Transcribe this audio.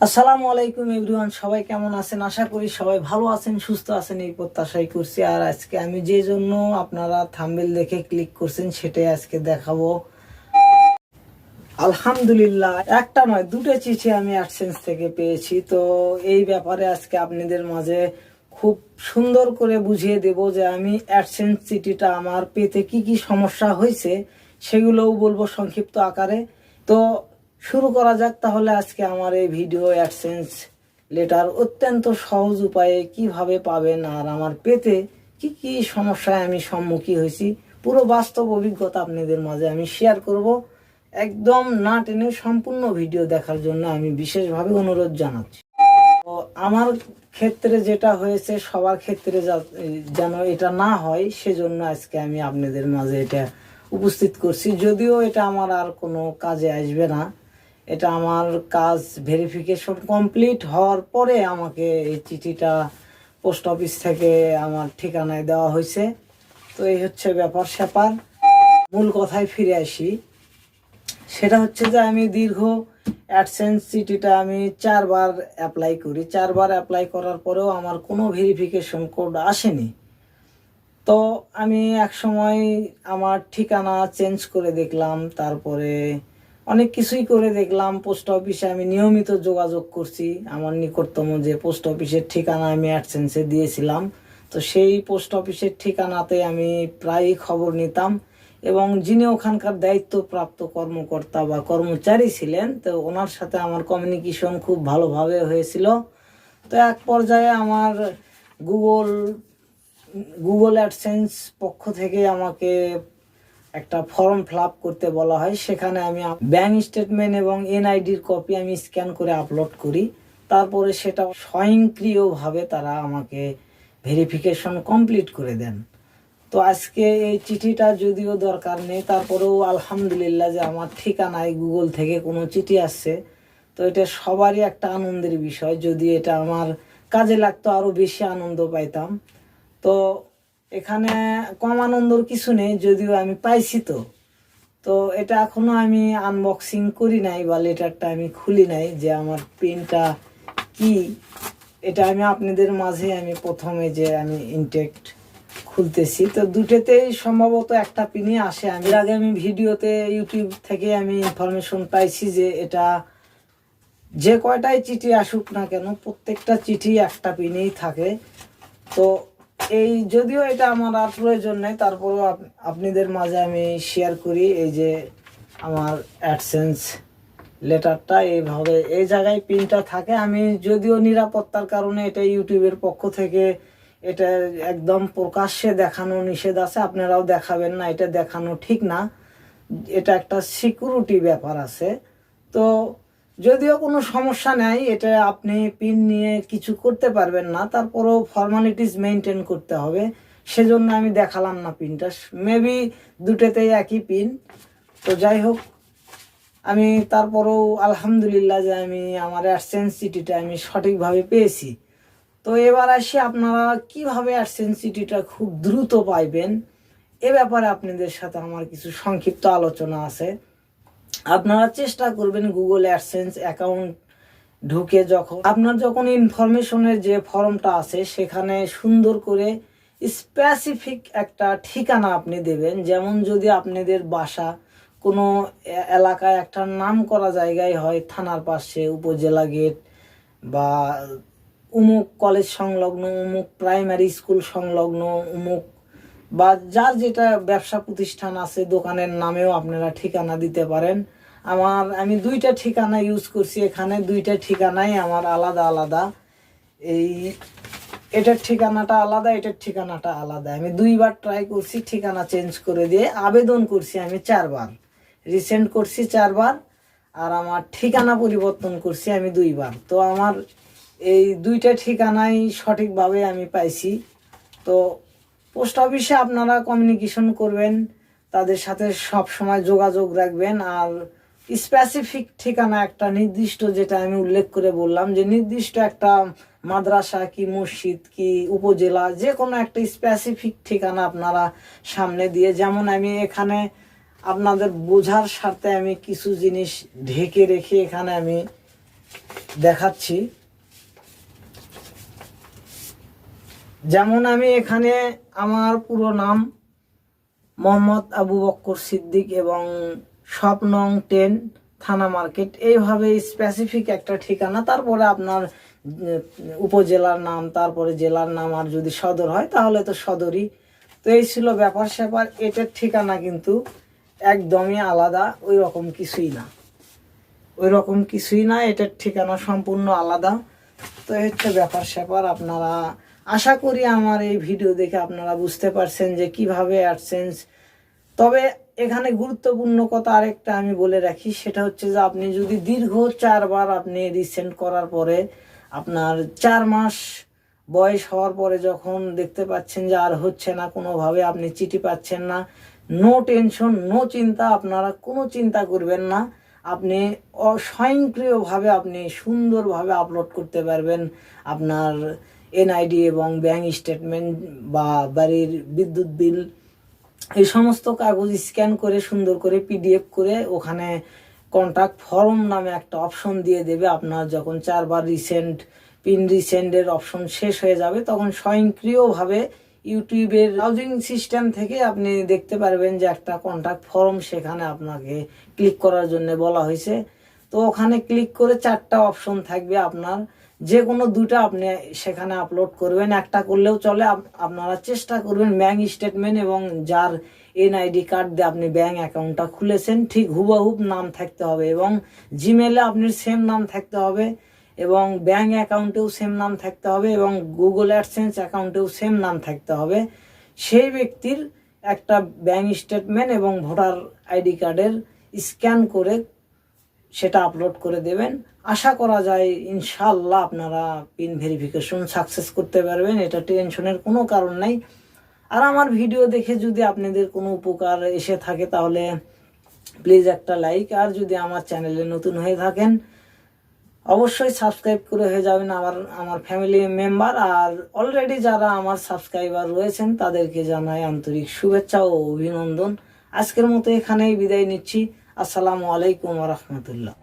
আসসালামু আলাইকুম এভরিওয়ান, সবাই কেমন আছেন? আশা করি সবাই ভালো আছেন, সুস্থ আছেন, এই প্রত্যাশাই করছি। আর আজকে আমি যে জন্য আপনারা থাম্বনেল দেখে ক্লিক করছেন সেটাই আজকে দেখাবো। আলহামদুলিল্লাহ, একটা নয় দুটো চিঠি আমি অ্যাডসেন্স থেকে পেয়েছি। তো এই ব্যাপারে আজকে আপনাদের মাঝে খুব সুন্দর করে বুঝিয়ে দেব যে আমি অ্যাডসেন্স চিঠিটা আমার পেতে কি কি সমস্যা হয়েছে সেগুলোও বলবো সংক্ষিপ্ত আকারে। তো শুরু করা যাক তাহলে আজকে আমার এই ভিডিও। অ্যাডসেন্স লেটার অত্যন্ত সহজ উপায়ে কিভাবে পাবেন আর আমার পেতে কি কি সমস্যায় আমি সম্মুখীন হয়েছি পুরো বাস্তব অভিজ্ঞতা আপনাদের মাঝে আমি শেয়ার করব। একদম না টেনে সম্পূর্ণ ভিডিও দেখার জন্য আমি বিশেষভাবে অনুরোধ জানাচ্ছি। তো আমার ক্ষেত্রে যেটা হয়েছে সবার ক্ষেত্রে যেন এটা না হয় সেজন্য আজকে আমি আপনাদের মাঝে এটা উপস্থিত করছি। যদিও এটা আমার আর কোনো কাজে আসবে না, এটা আমার কাজ ভেরিফিকেশন কমপ্লিট হওয়ার পরে আমাকে এই চিঠিটা পোস্ট অফিস থেকে আমার ঠিকানায় দেওয়া হয়েছে। তো এই হচ্ছে ব্যাপার স্যাপার। মূল কথায় ফিরে আসি, সেটা হচ্ছে যে আমি দীর্ঘ অ্যাডসেন্স চিঠিটা আমি 4বার অ্যাপ্লাই করি। 4বার অ্যাপ্লাই করার পরেও আমার কোনো ভেরিফিকেশন কোড আসেনি। তো আমি এক সময় আমার ঠিকানা চেঞ্জ করে দেখলাম, তারপরে অনেক কিছুই করে দেখলাম। পোস্ট অফিসে আমি নিয়মিত যোগাযোগ করছি। আমার নিকটতম যে পোস্ট অফিসের ঠিকানা আমি অ্যাডসেন্সে দিয়েছিলাম, তো সেই পোস্ট অফিসের ঠিকানাতে আমি প্রায়ই খবর নিতাম এবং যিনি ওখানকার দায়িত্বপ্রাপ্ত কর্মকর্তা বা কর্মচারী ছিলেন, তো ওনার সাথে আমার কমিউনিকেশন খুব ভালোভাবে হয়েছিল। তো এক পর্যায়ে আমার গুগল গুগল অ্যাডসেন্স পক্ষ থেকে আমাকে একটা ফর্ম ফিল আপ করতে বলা হয়। সেখানে আমি ব্যাংক স্টেটমেন্ট এবং এনআইডির কপি আমি স্ক্যান করে আপলোড করি। তারপরে সেটা স্বয়ংক্রিয়ভাবে তারা আমাকে ভেরিফিকেশন কমপ্লিট করে দেন। তো আজকে এই চিঠিটা যদিও দরকার নেই, তারপরেও আলহামদুলিল্লাহ যে আমার ঠিকানায় গুগল থেকে কোনো চিঠি আসছে। তো এটা সবারই একটা আনন্দের বিষয়। যদি এটা আমার কাজে লাগতো আরও বেশি আনন্দ পাইতাম। তো এখানে কম আনন্দর কিছু নেই, যদিও আমি পাইছি। তো তো এটা এখনো আমি আনবক্সিং করি নাই বা লেটারটা আমি খুলি নাই যে আমার পেনটা কি। এটা আমি আপনাদের মাঝে আমি প্রথমে যে আমি ইনটেক্ট খুলতেছি। তো দুটোতেই সম্ভবত একটা পিনই আসে। আমি আগে আমি ভিডিওতে ইউটিউব থেকে আমি ইনফরমেশন পাইছি যে এটা যে কয়টাই চিঠি আসুক না কেন প্রত্যেকটা চিঠি একটা পিনেই থাকে। তো এই যদিও এটা আমার আর প্রয়োজন নেই, তারপরেও আপনাদের মাঝে আমি শেয়ার করি। এই যে আমার অ্যাডসেন্স লেটারটা এইভাবে এই জায়গায় পিনটা থাকে। আমি যদিও নিরাপত্তার কারণে এটা ইউটিউবের পক্ষ থেকে এটা একদম প্রকাশ্যে দেখানো নিষেধ আছে, আপনারাও দেখাবেন না, এটা দেখানো ঠিক না, এটা একটা সিকিউরিটি ব্যাপার আছে। তো যদিও কোনো সমস্যা নাই, এটা আপনি পিন নিয়ে কিছু করতে পারবেন না, তারপরেও ফর্মালিটিস মেনটেন করতে হবে, সেজন্য আমি দেখালাম না পিনটা। মেবি দুটোতেই একই পিন। তো যাই হোক, আমি তারপরেও আলহামদুলিল্লাহ যে আমি আমার অ্যাডসেন্স চিঠিটা আমি সঠিকভাবে পেয়েছি। তো এবার আসি আপনারা কিভাবে অ্যাডসেন্স চিঠিটা খুব দ্রুত পাইবেন এ ব্যাপারে আপনাদের সাথে আমার কিছু সংক্ষিপ্ত আলোচনা আছে। আপনারা চেষ্টা করবেন গুগল অ্যাডসেন্স অ্যাকাউন্ট ঢুকে যখন ইনফরমেশনের যে ফর্মটা আছে সেখানে সুন্দর করে স্পেসিফিক একটা ঠিকানা আপনি দেবেন। যেমন যদি আপনাদের বাসা কোনো এলাকায় একটা নাম করা জায়গায় হয়, থানার পাশে, উপজেলা গেট বা উমুক কলেজ সংলগ্ন, উমুক প্রাইমারি স্কুল সংলগ্ন, উমুক বা যার যেটা ব্যবসা প্রতিষ্ঠান আছে দোকানের নামেও আপনারা ঠিকানা দিতে পারেন। আমি দুইটা ঠিকানা ইউজ করছি, এখানে দুইটা ঠিকানাই আমার আলাদা আলাদা। এটার ঠিকানাটা আলাদা, এটার ঠিকানাটা আলাদা। আমি 2বার ট্রাই করছি ঠিকানা চেঞ্জ করে দিয়ে। আবেদন করছি আমি 4বার, রিসেন্ট করছি 4বার, আর আমার ঠিকানা পরিবর্তন করছি আমি 2বার। তো আমার এই দুইটা ঠিকানাই সঠিকভাবে আমি পাইছি। তো পোস্ট অফিসে আপনারা কমিউনিকেশন করবেন, তাদের সাথে সব সময় যোগাযোগ রাখবেন। আর স্পেসিফিক ঠিকানা একটা নির্দিষ্ট, যেটা আমি উল্লেখ করে বললাম যে নির্দিষ্ট একটা মাদ্রাসা কি মসজিদ কি উপজেলা, যে কোনো একটা স্পেসিফিক ঠিকানা আপনারা সামনে দিয়ে, যেমন আমি এখানে আপনাদের বোঝার স্বার্থে আমি কিছু জিনিস ঢেকে রেখে এখানে আমি দেখাচ্ছি। যেমন আমি এখানে আমার পুরো নাম মোহাম্মদ আবু বক্কর সিদ্দিক এবং শপ নং 10 থানা মার্কেট, এইভাবে স্পেসিফিক একটা ঠিকানা, তারপরে আপনার উপজেলার নাম, তারপরে জেলার নাম, আর যদি সদর হয় তাহলে তো সদরই। তো এই ছিল ব্যাপার স্যাপার। এটার ঠিকানা কিন্তু একদমই আলাদা, ওই রকম কিছুই না, ওই রকম কিছুই না, এটার ঠিকানা সম্পূর্ণ আলাদা। তো হচ্ছে ব্যাপার স্যাপার। আপনারা আশা করি আমার এই ভিডিও দেখে আপনারা বুঝতে পারছেন যে কিভাবে অ্যাডসেন্স। তবে এখানে গুরুত্বপূর্ণ কথা আরেকটা আমি বলে রাখি, সেটা হচ্ছে যে আপনি যদি দীর্ঘ 4বার আপনি রিসেন্ট করার পরে আপনার 4 মাস বয়স হওয়ার পরে যখন দেখতে পাচ্ছেন যে আর হচ্ছে না, কোনোভাবে আপনি চিঠি পাচ্ছেন না, নো টেনশন, নো চিন্তা, আপনারা কোনো চিন্তা করবেন না। আপনি স্বয়ংক্রিয়ভাবে আপনি সুন্দরভাবে আপলোড করতে পারবেন আপনার এনআইডি এবং ব্যাংক স্টেটমেন্ট বা বাড়ির বিদ্যুৎ বিল, এই সমস্ত কাগজ স্ক্যান করে সুন্দর করে পিডিএফ করে ওখানে কন্ট্যাক্ট ফর্ম নামে একটা অপশন দিয়ে দেবে। আপনার যখন 4বার পিন রিসেন্ডের অপশন শেষ হয়ে যাবে তখন স্বয়ংক্রিয়ভাবে ইউটিউবের ব্রাউজিং সিস্টেম থেকে আপনি দেখতে পারবেন যে একটা কন্ট্যাক্ট ফর্ম সেখানে আপনাকে ক্লিক করার জন্য বলা হয়েছে। তো ওখানে ক্লিক করে 4টা অপশন থাকবে, আপনার যে কোনো 2টা আপনি সেখানে আপলোড করবেন, একটা করলেও চলে। আপনারা চেষ্টা করবেন ব্যাংক স্টেটমেন্ট এবং যার এনআইডি কার্ড দিয়ে আপনি ব্যাংক অ্যাকাউন্টটা খুলেছেন ঠিক হুবহুব নাম থাকতে হবে, এবং জিমেলে আপনার সেম নাম থাকতে হবে, এবং ব্যাংক অ্যাকাউন্টেও সেম নাম থাকতে হবে, এবং গুগল অ্যাডসেন্স অ্যাকাউন্টেও সেম নাম থাকতে হবে। সেই ব্যক্তির একটা ব্যাংক স্টেটমেন্ট এবং ভোটার আইডি কার্ডের স্ক্যান করে সেটা আপলোড করে দেবেন। আশা করা যায় ইনশাআল্লাহ আপনারা পিন ভেরিফিকেশন সাকসেস করতে পারবেন, এটা টেনশনের কোনো কারণ নাই। আর আমার ভিডিও দেখে যদি আপনাদের কোনো উপকার এসে থাকে তাহলে প্লিজ একটা লাইক, আর যদি আমার চ্যানেলে নতুন হয়ে থাকেন অবশ্যই সাবস্ক্রাইব করে হয়ে যাবেন আমার ফ্যামিলি মেম্বার। আর অলরেডি যারা আমার সাবস্ক্রাইবার রয়েছেন তাদেরকে জানাই আন্তরিক শুভেচ্ছা ও অভিনন্দন। আজকের মতো এখানেই বিদায় নিচ্ছি। আসসালামু আলাইকুম ওয়া রাহমাতুল্লাহ।